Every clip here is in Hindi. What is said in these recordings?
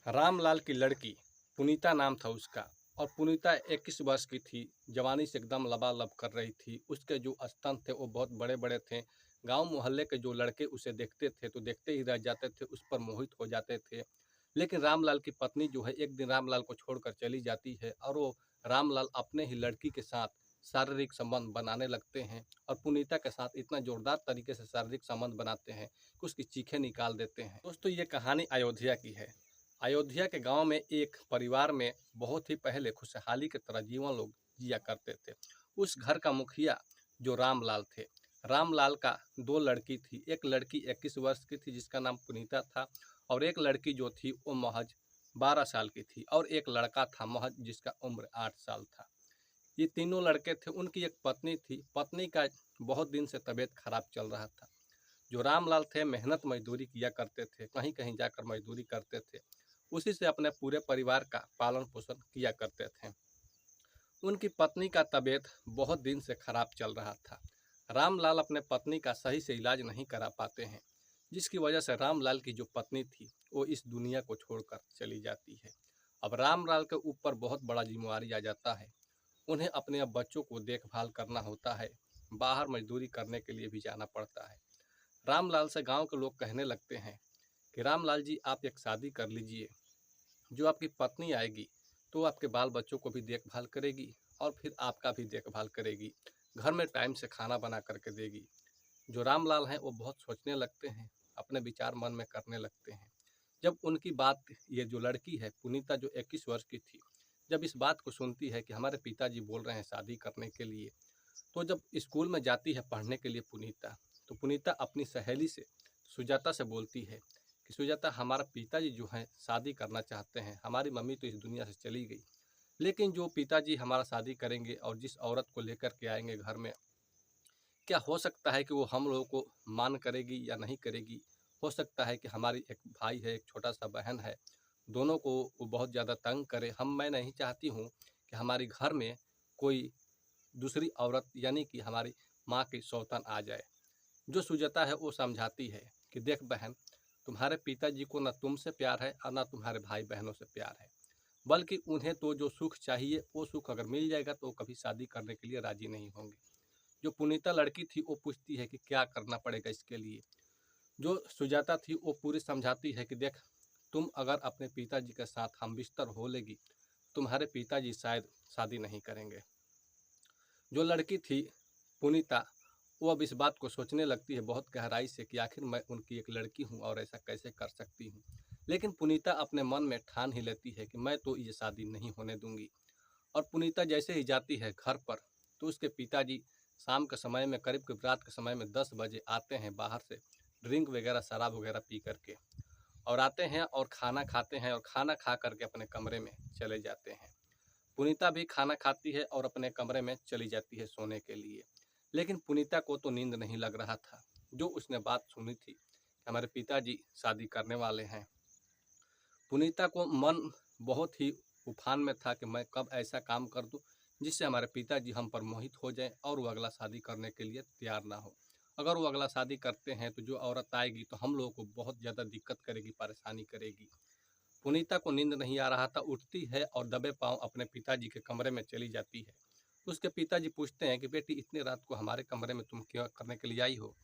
रामलाल की लड़की पुनीता नाम था उसका। और पुनीता 21 वर्ष की थी। जवानी से एकदम लबालब कर रही थी। उसके जो स्तन थे वो बहुत बड़े बड़े थे। गांव मोहल्ले के जो लड़के उसे देखते थे तो देखते ही रह जाते थे, उस पर मोहित हो जाते थे। लेकिन रामलाल की पत्नी जो है एक दिन रामलाल को छोड़कर चली जाती है और वो रामलाल अपने ही लड़की के साथ शारीरिक संबंध बनाने लगते हैं। और पुनीता के साथ इतना जोरदार तरीके से शारीरिक संबंध बनाते हैं कि उसकी चीखें निकाल देते हैं। दोस्तों, ये कहानी अयोध्या की है। अयोध्या के गांव में एक परिवार में बहुत ही पहले खुशहाली की तरह जीवन लोग जिया करते थे। उस घर का मुखिया जो रामलाल थे। रामलाल का दो लड़की थी। एक लड़की 21 वर्ष की थी जिसका नाम पुनीता था, और एक लड़की जो थी वो महज 12 साल की थी, और एक लड़का था महज जिसका उम्र 8 साल था। ये तीनों लड़के थे। उनकी एक पत्नी थी। पत्नी का बहुत दिन से तबीयत खराब चल रहा था। जो रामलाल थे मेहनत मजदूरी किया करते थे, कहीं कहीं जाकर मजदूरी करते थे। उसी से अपने पूरे परिवार का पालन पोषण किया करते थे। उनकी पत्नी का तबीयत बहुत दिन से खराब चल रहा था। रामलाल अपने पत्नी का सही से इलाज नहीं करा पाते हैं, जिसकी वजह से रामलाल की जो पत्नी थी वो इस दुनिया को छोड़कर चली जाती है। अब रामलाल के ऊपर बहुत बड़ा जिम्मेवारी आ जाता है। उन्हें अपने अब बच्चों को देखभाल करना होता है। बाहर मजदूरी करने के लिए भी जाना पड़ता है। रामलाल से गांव के लोग कहने लगते हैं कि रामलाल जी, आप एक शादी कर लीजिए। जो आपकी पत्नी आएगी तो आपके बाल बच्चों को भी देखभाल करेगी और फिर आपका भी देखभाल करेगी। घर में टाइम से खाना बना करके देगी। जो रामलाल हैं वो बहुत सोचने लगते हैं, अपने विचार मन में करने लगते हैं। जब उनकी बात ये जो लड़की है पुनीता जो 21 वर्ष की थी, जब इस बात को सुनती है कि हमारे पिताजी बोल रहे हैं शादी करने के लिए, तो जब स्कूल में जाती है पढ़ने के लिए पुनीता, तो पुनीता अपनी सहेली से सुजाता से बोलती है कि सुजाता, हमारा पिताजी जो हैं शादी करना चाहते हैं। हमारी मम्मी तो इस दुनिया से चली गई, लेकिन जो पिताजी हमारा शादी करेंगे और जिस औरत को लेकर के आएंगे घर में, क्या हो सकता है कि वो हम लोगों को मान करेगी या नहीं करेगी। हो सकता है कि हमारी एक भाई है, एक छोटा सा बहन है, दोनों को वो बहुत ज़्यादा तंग करे। मैं नहीं चाहती हूँ कि हमारे घर में कोई दूसरी औरत यानी कि हमारी माँ की सौतन आ जाए। जो सुजाता है वो समझाती है कि देख बहन, तुम्हारे पिताजी को ना तुमसे प्यार है और ना तुम्हारे भाई बहनों से प्यार है, बल्कि उन्हें तो जो सुख चाहिए वो सुख अगर मिल जाएगा तो वो कभी शादी करने के लिए राजी नहीं होंगे। जो पुनीता लड़की थी वो पूछती है कि क्या करना पड़ेगा इसके लिए। जो सुजाता थी वो पूरी समझाती है कि देख, तुम अगर अपने पिताजी के साथ हम बिस्तर हो लेगी, तुम्हारे पिताजी शायद शादी नहीं करेंगे। जो लड़की थी पुनीता, वो अब इस बात को सोचने लगती है बहुत गहराई से कि आखिर मैं उनकी एक लड़की हूँ और ऐसा कैसे कर सकती हूँ। लेकिन पुनीता अपने मन में ठान ही लेती है कि मैं तो ये शादी नहीं होने दूंगी। और पुनीता जैसे ही जाती है घर पर, तो उसके पिताजी शाम के समय में, करीब करीब रात के समय में 10 बजे आते हैं बाहर से, ड्रिंक वगैरह शराब वगैरह पी करके, और आते हैं और खाना खाते हैं और खाना खा करके अपने कमरे में चले जाते हैं। पुनीता भी खाना खाती है और अपने कमरे में चली जाती है सोने के लिए। लेकिन पुनीता को तो नींद नहीं लग रहा था। जो उसने बात सुनी थी कि हमारे पिताजी शादी करने वाले हैं, पुनीता को मन बहुत ही उफान में था कि मैं कब ऐसा काम कर दूं जिससे हमारे पिताजी हम पर मोहित हो जाएं और वो अगला शादी करने के लिए तैयार ना हो। अगर वो अगला शादी करते हैं तो जो औरत आएगी तो हम लोगों को बहुत ज़्यादा दिक्कत करेगी, परेशानी करेगी। पुनीता को नींद नहीं आ रहा था। उठती है और दबे पांव अपने पिताजी के कमरे में चली जाती है। उसके पिताजी पूछते हैं कि बेटी, इतनी रात को हमारे कमरे में तुम क्या करने के लिए आई हो।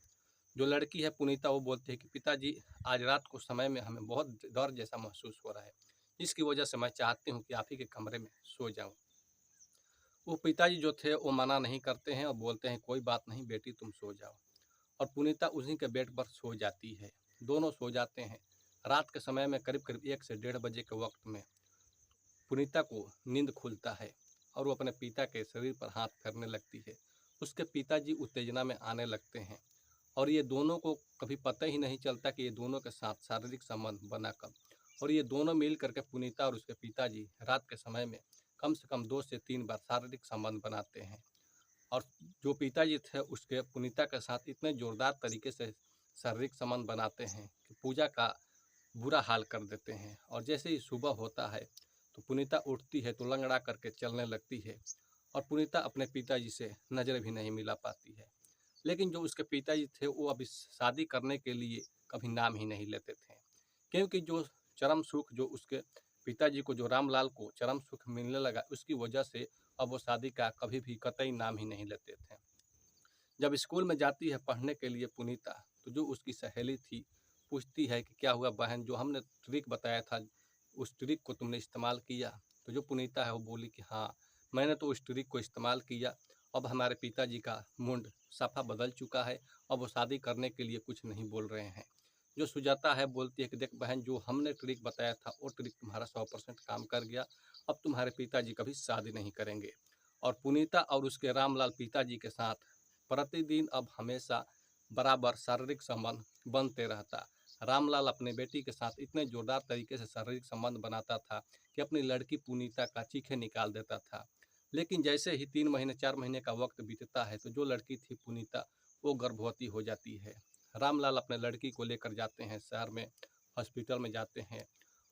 जो लड़की है पुनीता, वो बोलती है कि पिताजी, आज रात को समय में हमें बहुत डर जैसा महसूस हो रहा है, जिसकी वजह से मैं चाहती हूँ कि आप ही के कमरे में सो जाऊँ। वो पिताजी जो थे वो मना नहीं करते हैं और बोलते हैं कोई बात नहीं बेटी, तुम सो जाओ। और पुनीता उन्हीं के बेड पर सो जाती है। दोनों सो जाते हैं। रात के समय में करीब करीब 1 से 1:30 बजे के वक्त में पुनीता को नींद खुलता है और वो अपने पिता के शरीर पर हाथ फेरने लगती है। उसके पिताजी उत्तेजना में आने लगते हैं और ये दोनों को कभी पता ही नहीं चलता कि ये दोनों के साथ शारीरिक संबंध बना कब। और ये दोनों मिल करके पुनीता और उसके पिताजी रात के समय में कम से कम 2 से 3 बार शारीरिक संबंध बनाते हैं। और जो पिताजी थे उसके पुनीता के साथ इतने जोरदार तरीके से शारीरिक संबंध बनाते हैं कि पूजा का बुरा हाल कर देते हैं। और जैसे ही सुबह होता है तो पुनीता उठती है तो लंगड़ा करके चलने लगती है और पुनीता अपने पिताजी से नज़र भी नहीं मिला पाती है। लेकिन जो उसके पिताजी थे वो अब इस शादी करने के लिए कभी नाम ही नहीं लेते थे, क्योंकि जो चरम सुख जो उसके पिताजी को, जो रामलाल को चरम सुख मिलने लगा, उसकी वजह से अब वो शादी का कभी भी कतई नाम ही नहीं लेते थे। जब स्कूल में जाती है पढ़ने के लिए पुनीता, तो जो उसकी सहेली थी पूछती है कि क्या हुआ बहन, जो हमने ट्रिक बताया था उस ट्रिक को तुमने इस्तेमाल किया? तो जो पुनीता है वो बोली कि हाँ, मैंने तो उस ट्रिक को इस्तेमाल किया। अब हमारे पिताजी का मूड साफा बदल चुका है, अब वो शादी करने के लिए कुछ नहीं बोल रहे हैं। जो सुजाता है बोलती है कि देख बहन, जो हमने ट्रिक बताया था वो ट्रिक तुम्हारा 100% काम कर गया, अब तुम्हारे पिताजी कभी शादी नहीं करेंगे। और पुनीता और उसके रामलाल पिताजी के साथ प्रतिदिन अब हमेशा बराबर शारीरिक संबंध बनते रहता। रामलाल अपने बेटी के साथ इतने जोरदार तरीके से शारीरिक संबंध बनाता था कि अपनी लड़की पुनीता का चीखे निकाल देता था। लेकिन जैसे ही 3 महीने 4 महीने का वक्त बीतता है तो जो लड़की थी पुनीता, वो गर्भवती हो जाती है। रामलाल अपने लड़की को लेकर जाते हैं शहर में, हॉस्पिटल में जाते हैं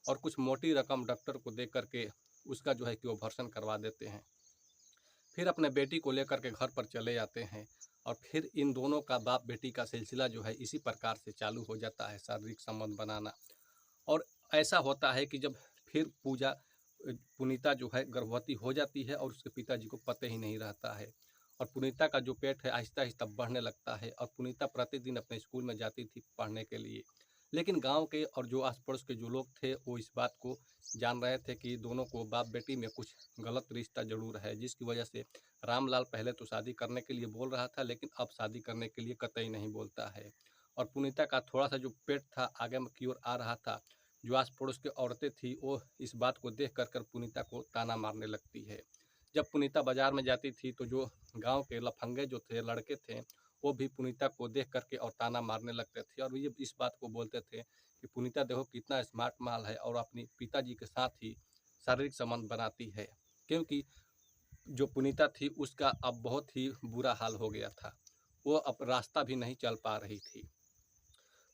और कुछ मोटी रकम डॉक्टर को दे करके उसका जो है कि ऑपरेशन करवा देते हैं। फिर अपने बेटी को लेकर के घर पर चले जाते हैं और फिर इन दोनों का बाप बेटी का सिलसिला जो है इसी प्रकार से चालू हो जाता है, शारीरिक संबंध बनाना। और ऐसा होता है कि जब फिर पुनीता जो है गर्भवती हो जाती है और उसके पिताजी को पता ही नहीं रहता है और पुनीता का जो पेट है आहिस्ता आहिस्ता बढ़ने लगता है और पुनीता प्रतिदिन अपने स्कूल में जाती थी पढ़ने के लिए। लेकिन गांव के और जो आस पड़ोस के जो लोग थे वो इस बात को जान रहे थे कि दोनों को बाप बेटी में कुछ गलत रिश्ता जरूर है, जिसकी वजह से रामलाल पहले तो शादी करने के लिए बोल रहा था लेकिन अब शादी करने के लिए कतई नहीं बोलता है। और पुनीता का थोड़ा सा जो पेट था आगे की ओर आ रहा था, जो आस पड़ोस की औरतें थी वो इस बात को देख कर पुनीता को ताना मारने लगती है। जब पुनीता बाजार में जाती थी तो जो गांव के लफंगे जो थे, लड़के थे, वो भी पुनीता को देख करके और ताना मारने लगते थे और ये इस बात को बोलते थे कि पुनीता देखो कितना स्मार्ट माल है और अपनी पिताजी के साथ ही शारीरिक संबंध बनाती है। क्योंकि जो पुनीता थी उसका अब बहुत ही बुरा हाल हो गया था, वो अब रास्ता भी नहीं चल पा रही थी।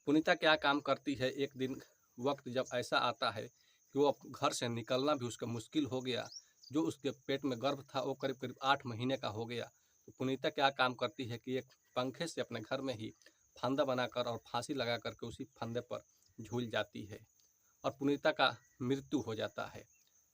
पुनीता क्या काम करती है, एक दिन वक्त जब ऐसा आता है कि वो अब घर से निकलना भी उसका मुश्किल हो गया, जो उसके पेट में गर्भ था वो करीब करीब 8 महीने का हो गया। तो पुनीता क्या काम करती है कि एक पंखे से अपने घर में ही फंदा बनाकर और फांसी लगा करके उसी फंदे पर झूल जाती है और पुनीता का मृत्यु हो जाता है।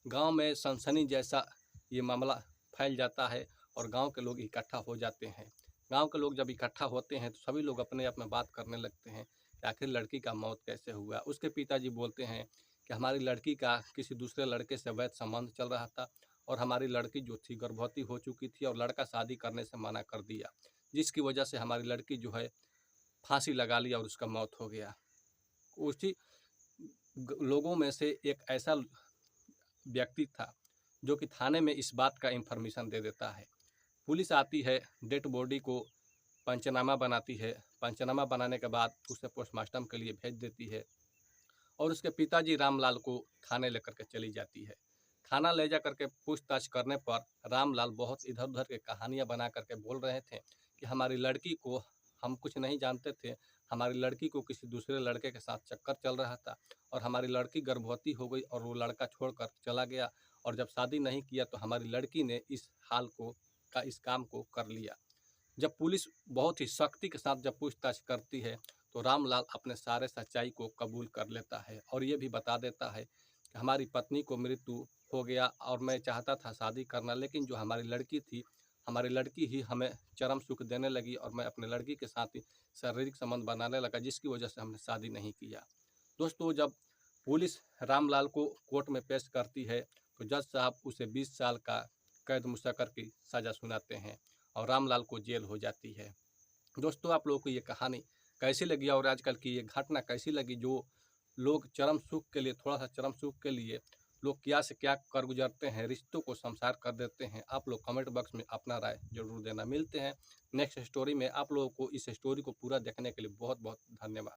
गांव में सनसनी जैसा ये मामला फैल जाता है और गांव के लोग इकट्ठा हो जाते हैं। गांव के लोग जब इकट्ठा होते हैं तो सभी लोग अपने आप में बात करने लगते हैं कि आखिर लड़की का मौत कैसे हुआ। उसके पिताजी बोलते हैं कि हमारी लड़की का किसी दूसरे लड़के से अवैध संबंध चल रहा था और हमारी लड़की जो थी गर्भवती हो चुकी थी और लड़का शादी करने से मना कर दिया, जिसकी वजह से हमारी लड़की जो है फांसी लगा ली और उसका मौत हो गया। उसी लोगों में से एक ऐसा व्यक्ति था जो कि थाने में इस बात का इंफॉर्मेशन दे देता है। पुलिस आती है, डेड बॉडी को पंचनामा बनाती है, पंचनामा बनाने के बाद उसे पोस्टमार्टम के लिए भेज देती है और उसके पिताजी रामलाल को थाने लेकर के चली जाती है। थाना ले जा करके पूछताछ करने पर रामलाल बहुत इधर उधर के कहानियां बना करके बोल रहे थे कि हमारी लड़की को हम कुछ नहीं जानते थे, हमारी लड़की को किसी दूसरे लड़के के साथ चक्कर चल रहा था और हमारी लड़की गर्भवती हो गई और वो लड़का छोड़कर चला गया और जब शादी नहीं किया तो हमारी लड़की ने इस काम को कर लिया। जब पुलिस बहुत ही सख्ती के साथ जब पूछताछ करती है तो रामलाल अपने सारे सच्चाई को कबूल कर लेता है और ये भी बता देता है कि हमारी पत्नी को मृत्यु हो गया और मैं चाहता था शादी करना, लेकिन जो हमारी लड़की थी, हमारी लड़की ही हमें चरम सुख देने लगी और मैं अपने लड़की के साथ ही शारीरिक संबंध बनाने लगा, जिसकी वजह से हमने शादी नहीं किया। दोस्तों, जब पुलिस रामलाल को कोर्ट में पेश करती है तो जज साहब उसे 20 साल का कैद मुशक्कर की सज़ा सुनाते हैं और रामलाल को जेल हो जाती है। दोस्तों, आप लोगों को ये कहानी कैसी लगी और आजकल की ये घटना कैसी लगी, जो लोग चरम सुख के लिए, थोड़ा सा चरम सुख के लिए लोग क्या से क्या कर गुजरते हैं, रिश्तों को शमशार कर देते हैं। आप लोग कमेंट बॉक्स में अपना राय जरूर देना। मिलते हैं नेक्स्ट स्टोरी में। आप लोगों को इस स्टोरी को पूरा देखने के लिए बहुत बहुत धन्यवाद।